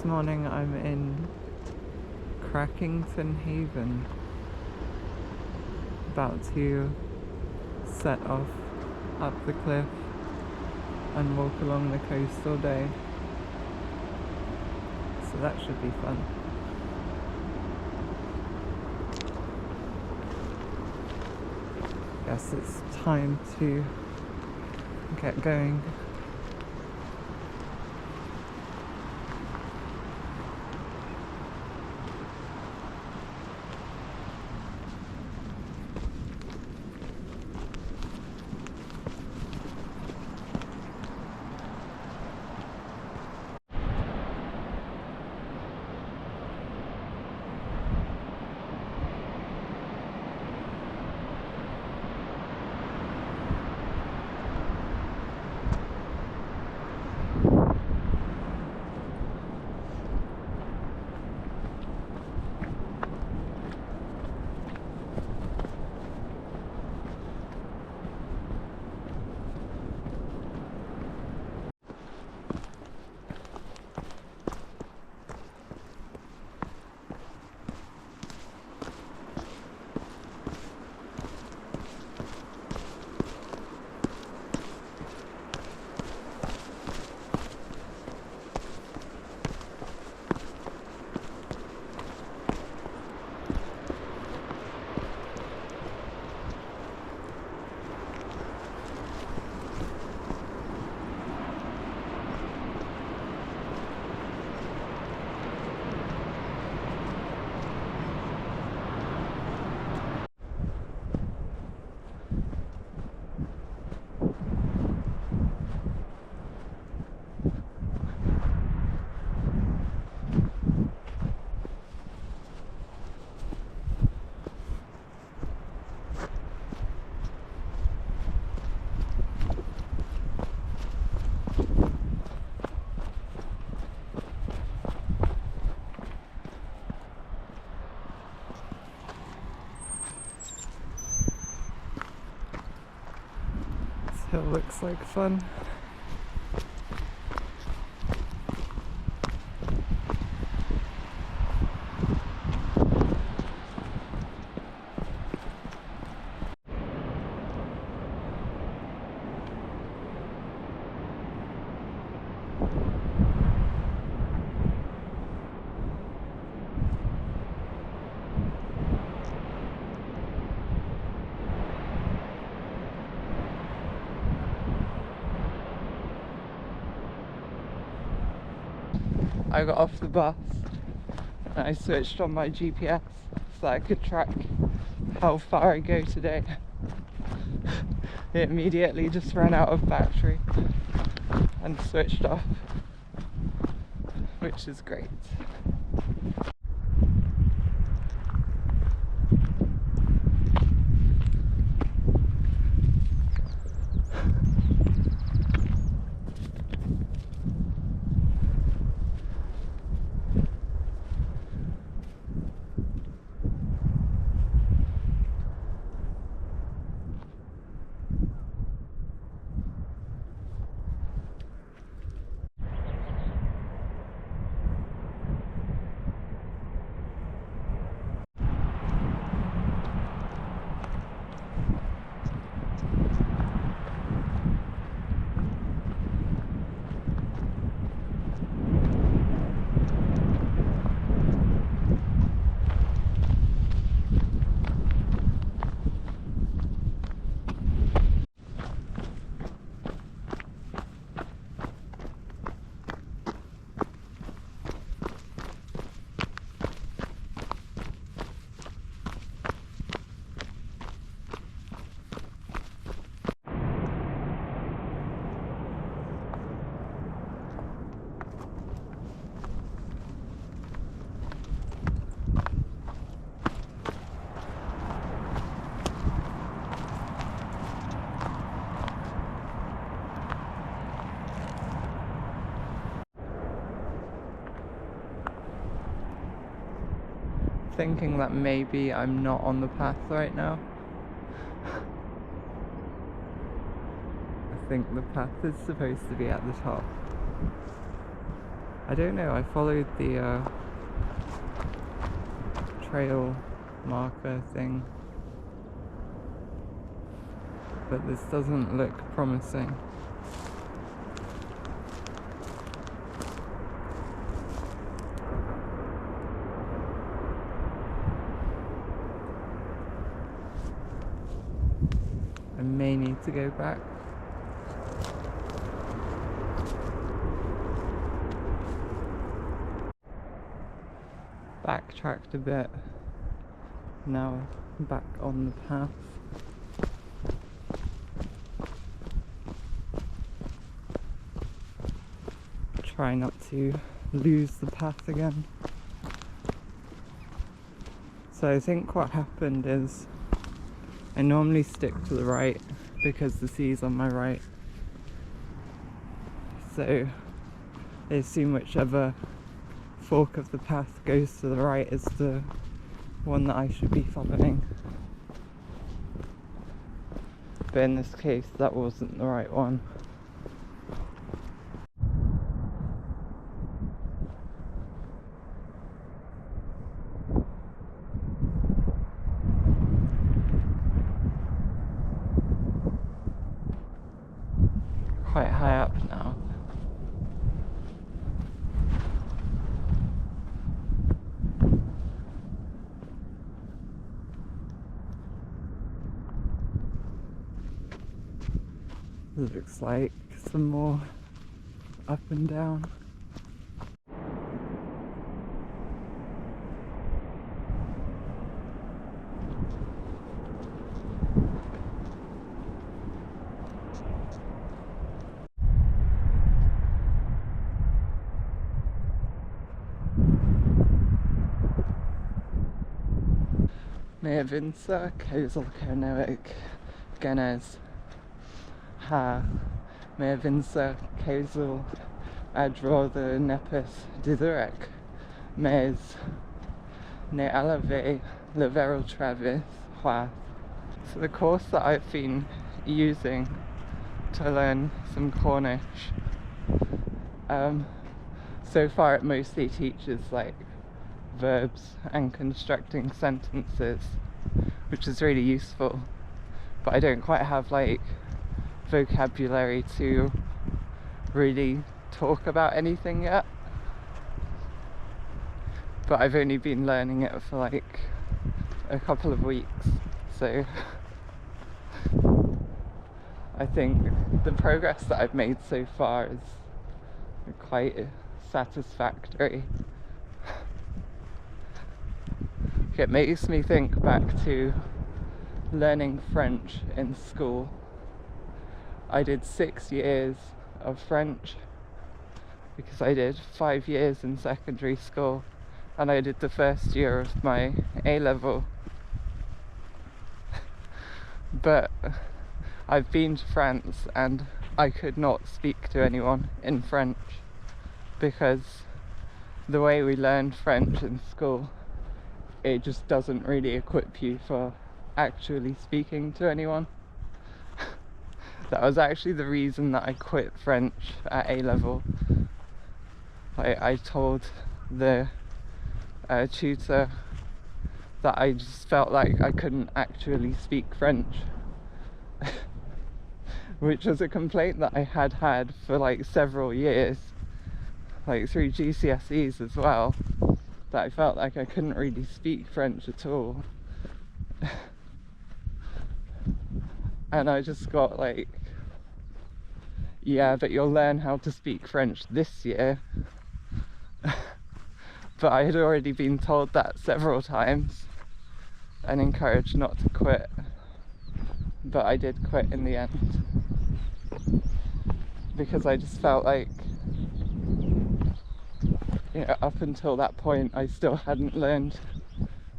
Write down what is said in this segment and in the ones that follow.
This morning I'm in Crackington Haven, about to set off up the cliff and walk along the coast all day, so that should be fun. Guess it's time to get going. It looks like fun. I got off the bus and I switched on my GPS so I could track how far I go today. It immediately just ran out of battery and switched off, which is great. Thinking that maybe I'm not on the path right now. I think the path is supposed to be at the top. I don't know, I followed the trail marker thing, but this doesn't look promising. I may need to go back. Backtracked a bit, now back on the path. Try not to lose the path again. So I think what happened is I normally stick to the right because the sea's on my right. So I assume whichever fork of the path goes to the right is the one that I should be following. But in this case, that wasn't the right one. Quite high up now. Looks like some more up and down. Mye vinsa keuselkernoik genes ha mye vinsa keusel adrother nepis dithurek mes ne alave leveral travis hua. So the course that I've been using to learn some Cornish, so far it mostly teaches like verbs and constructing sentences, which is really useful, but I don't quite have like vocabulary to really talk about anything yet. But I've only been learning it for like a couple of weeks, so I think the progress that I've made so far is quite satisfactory. It makes me think back to learning French in school. I did 6 years of French because I did 5 years in secondary school, and I did the first year of my A-level. But I've been to France and I could not speak to anyone in French because the way we learned French in school, it just doesn't really equip you for actually speaking to anyone. That was actually the reason that I quit French at A-level. I told the tutor that I just felt like I couldn't actually speak French, which was a complaint that I had for like several years, like through GCSEs as well, that I felt like I couldn't really speak French at all. And I just got like, yeah, but you'll learn how to speak French this year. But I had already been told that several times and encouraged not to quit. But I did quit in the end because I just felt like, you know, up until that point I still hadn't learned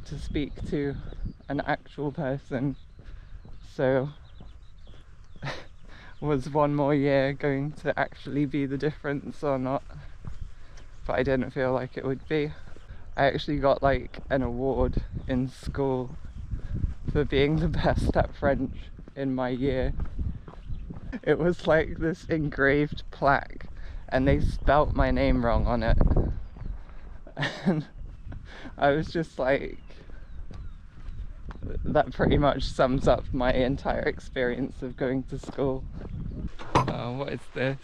to speak to an actual person. So was one more year going to actually be the difference or not? But I didn't feel like it would be. I actually got like an award in school for being the best at French in my year. It was like this engraved plaque and they spelt my name wrong on it. And I was just like, that pretty much sums up my entire experience of going to school. What is this?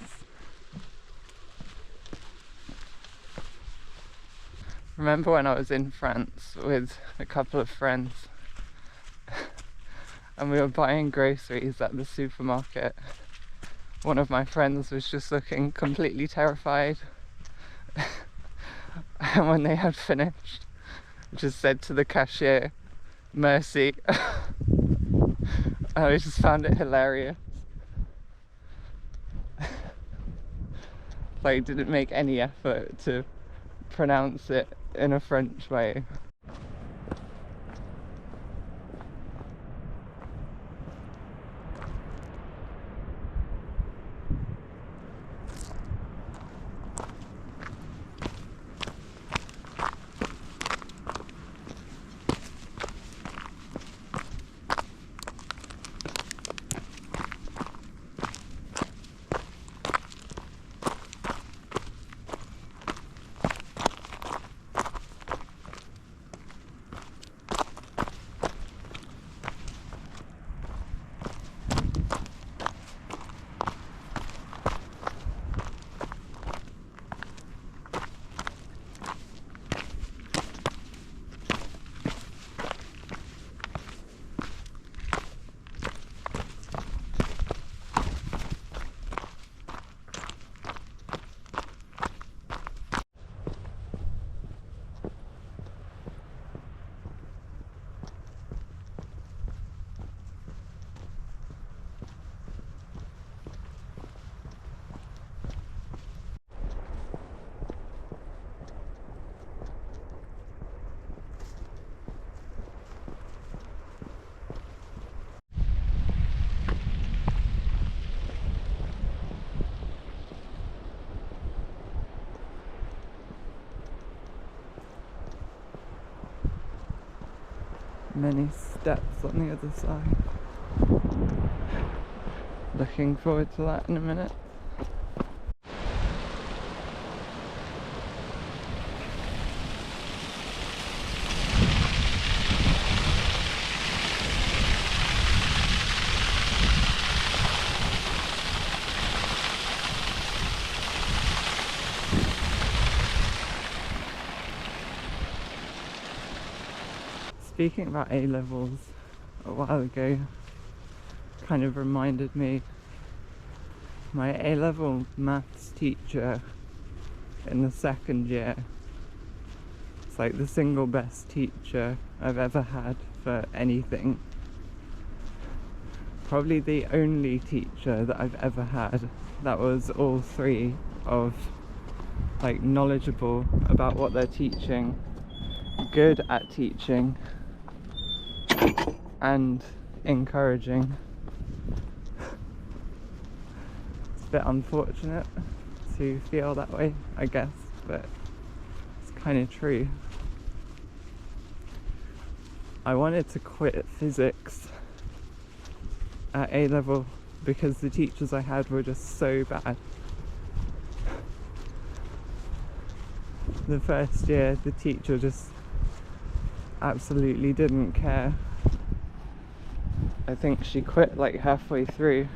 Remember when I was in France with a couple of friends and we were buying groceries at the supermarket? One of my friends was just looking completely terrified. And when they had finished, just said to the cashier, "Mercy." I just found it hilarious. Like, didn't make any effort to pronounce it in a French way. Many steps on the other side. Looking forward to that in a minute. Speaking about A-levels, a while ago kind of reminded me, my A-level maths teacher in the second year, it's like the single best teacher I've ever had for anything. Probably the only teacher that I've ever had that was all three of, like, knowledgeable about what they're teaching, good at teaching, and encouraging. It's a bit unfortunate to feel that way, I guess, but it's kind of true. I wanted to quit physics at A-level because the teachers I had were just so bad. The first year, the teacher just absolutely didn't care. I think she quit like halfway through.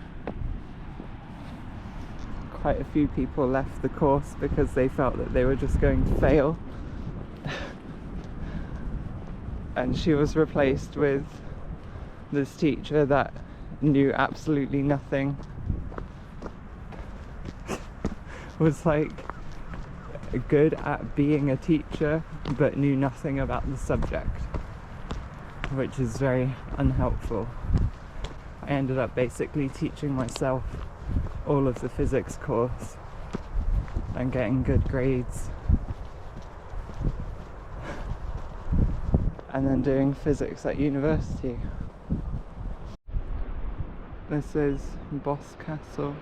Quite a few people left the course because they felt that they were just going to fail. And she was replaced with this teacher that knew absolutely nothing. Was like good at being a teacher but knew nothing about the subject, which is very unhelpful. I ended up basically teaching myself all of the physics course and getting good grades, and then doing physics at university. This is Boss Castle.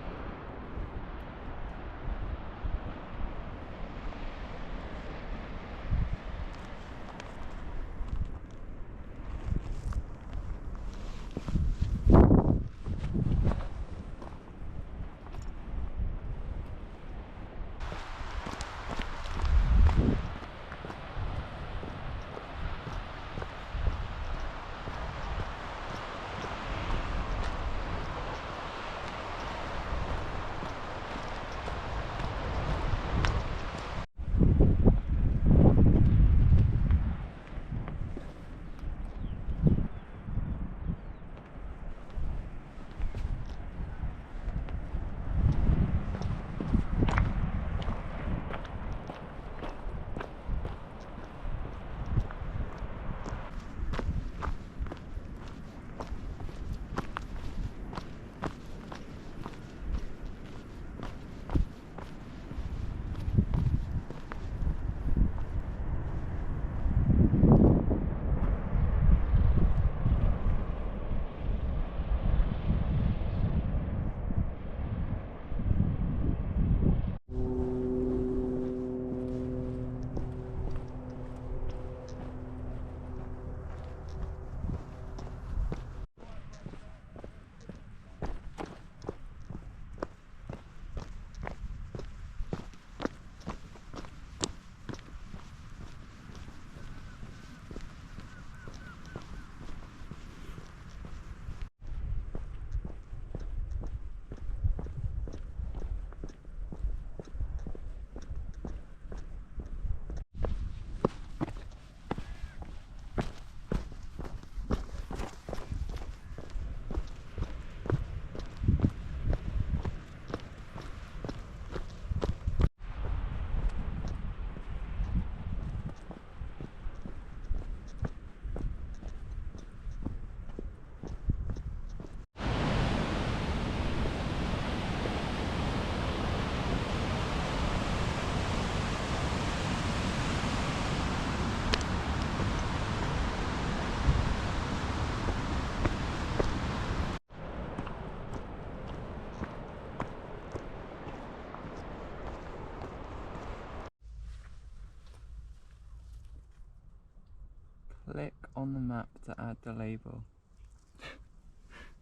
on the map to add the label.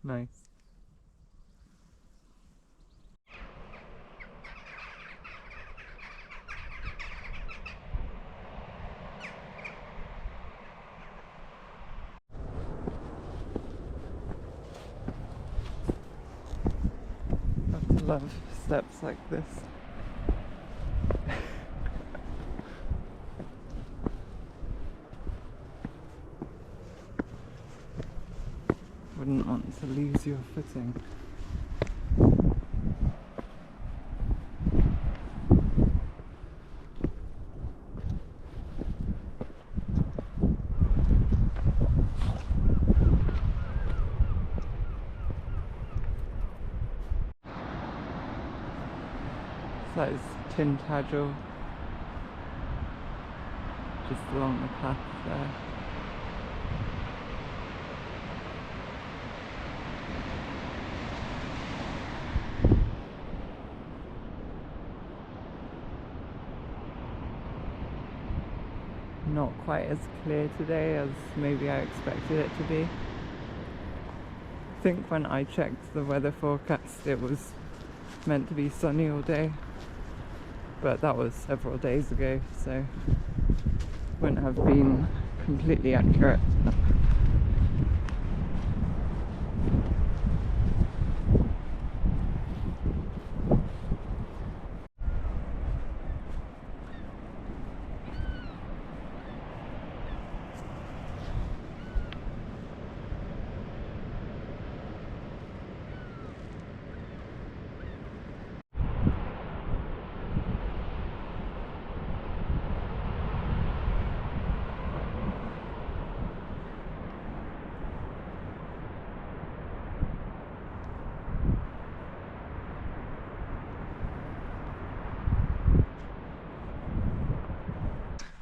Nice. I have to love steps like this. Wouldn't want to lose your footing. So that is Tintagel, just along the path there. Not quite as clear today as maybe I expected it to be. I think when I checked the weather forecast it was meant to be sunny all day, but that was several days ago, so wouldn't have been completely accurate.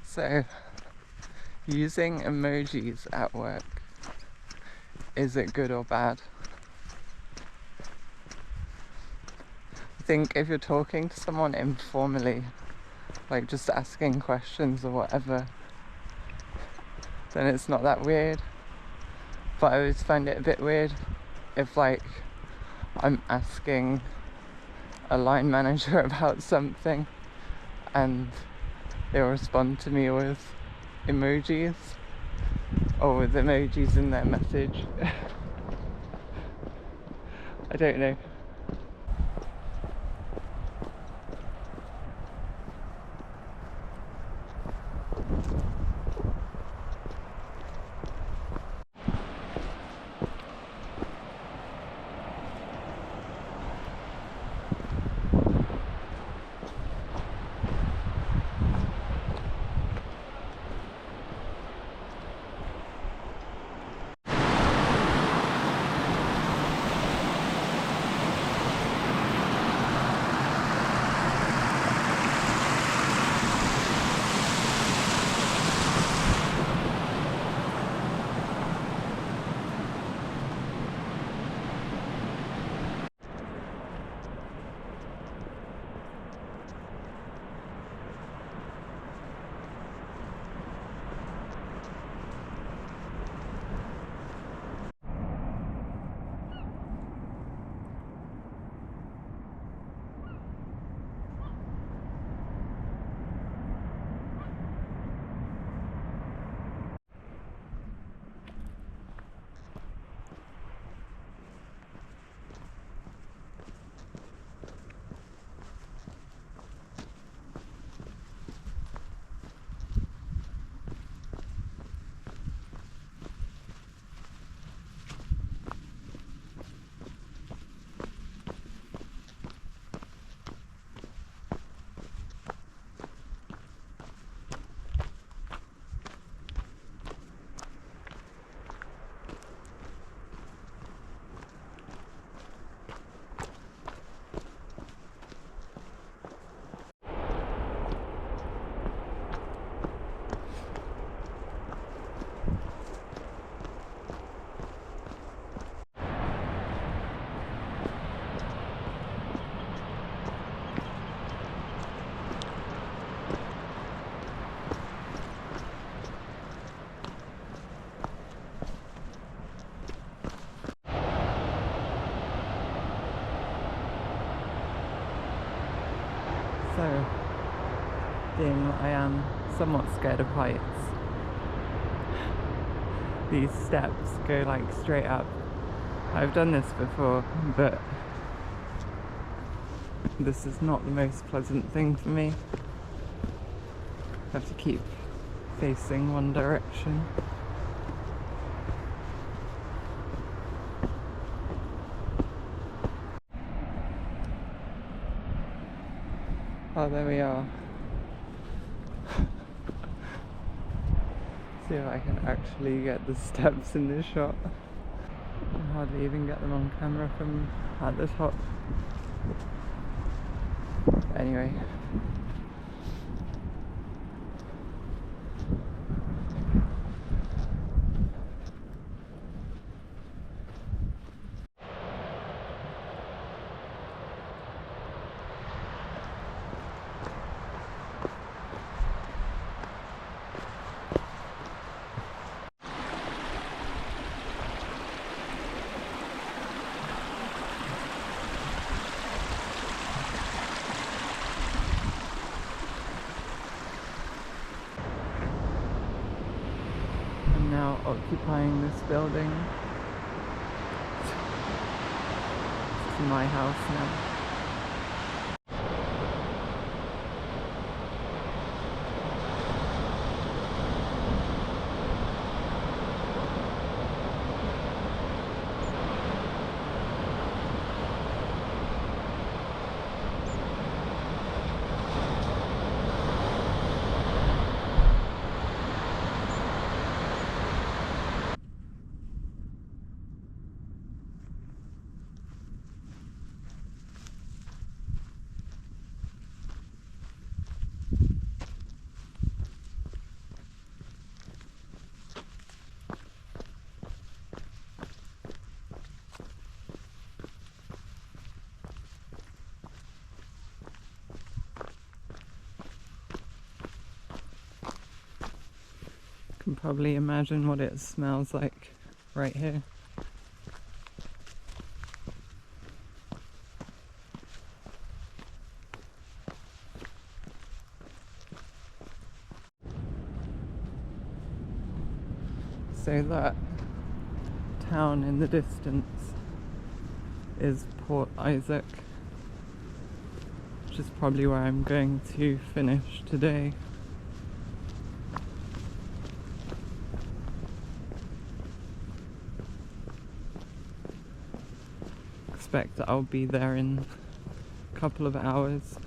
So, using emojis at work, is it good or bad? I think if you're talking to someone informally, like just asking questions or whatever, then it's not that weird. But I always find it a bit weird if like I'm asking a line manager about something and they'll respond to me with emojis or with emojis in their message. I don't know. So, being that I am somewhat scared of heights, these steps go like straight up. I've done this before, but this is not the most pleasant thing for me. I have to keep facing one direction. Oh, there we are. See if I can actually get the steps in this shot. I can hardly even get them on camera from at the top. Anyway. I'm now occupying this building. This is my house now. Can probably imagine what it smells like right here. So that town in the distance is Port Isaac, which is probably where I'm going to finish today. Expect that I'll be there in a couple of hours.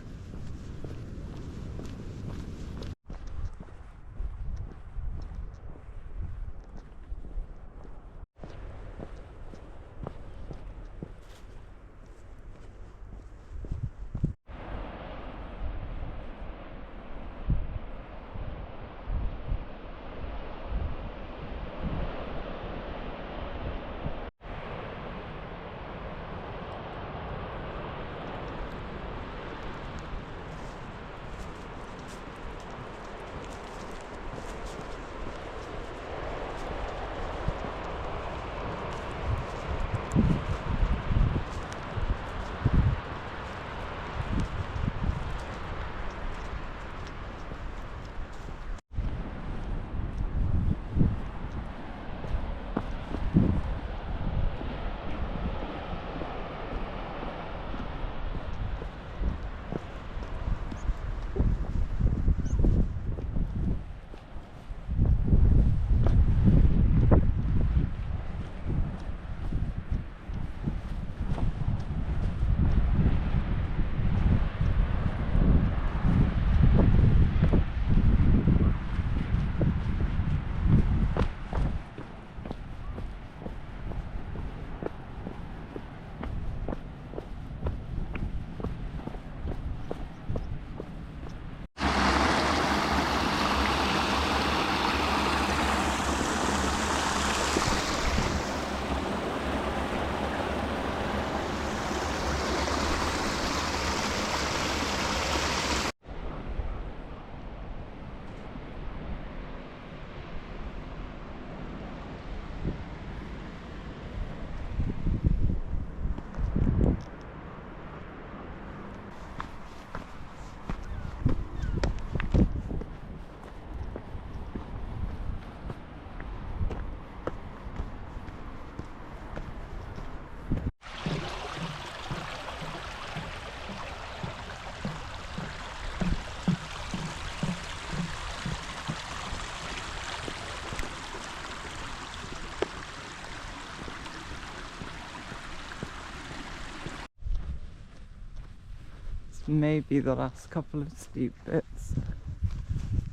maybe the last couple of steep bits.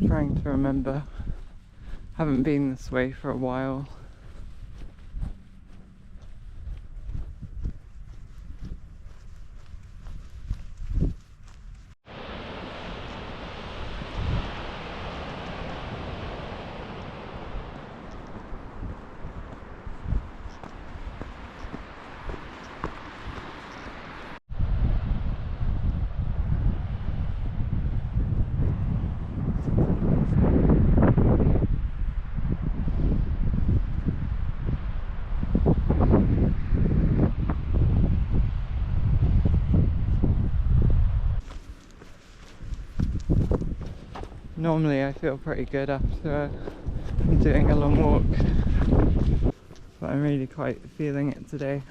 Trying to remember. Haven't been this way for a while. Normally I feel pretty good after doing a long walk, but I'm really quite feeling it today.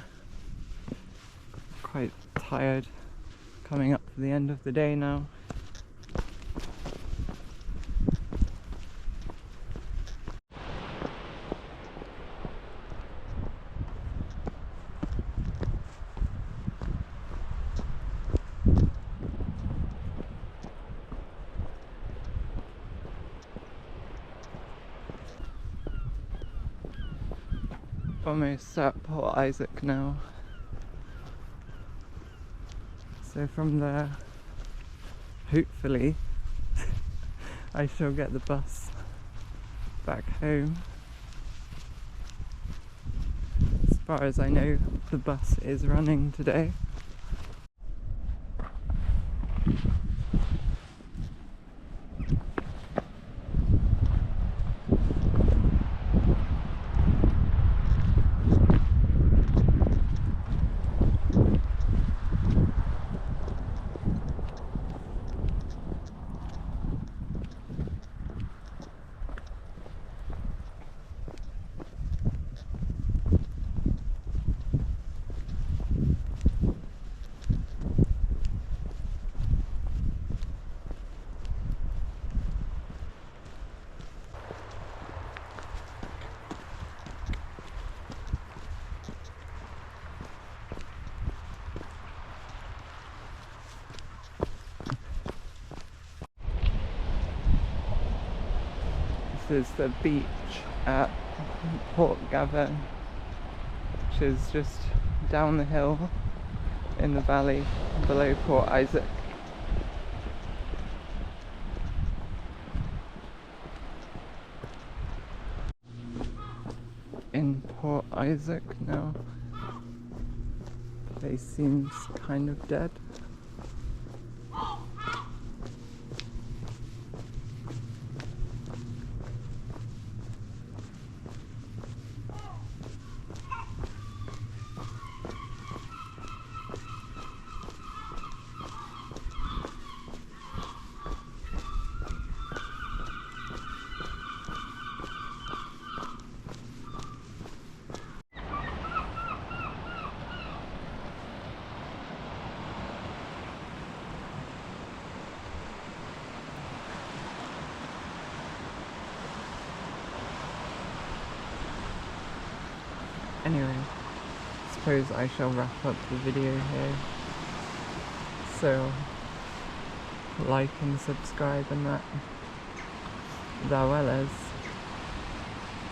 Quite tired, coming up to the end of the day now. Almost at Port Isaac now. So from there, hopefully, I shall get the bus back home. As far as I know, the bus is running today. This is the beach at Port Gavin, which is just down the hill in the valley below Port Isaac. In Port Isaac now. The place seems kind of dead. Anyway, I suppose I shall wrap up the video here. So, like and subscribe and that. Thou well as.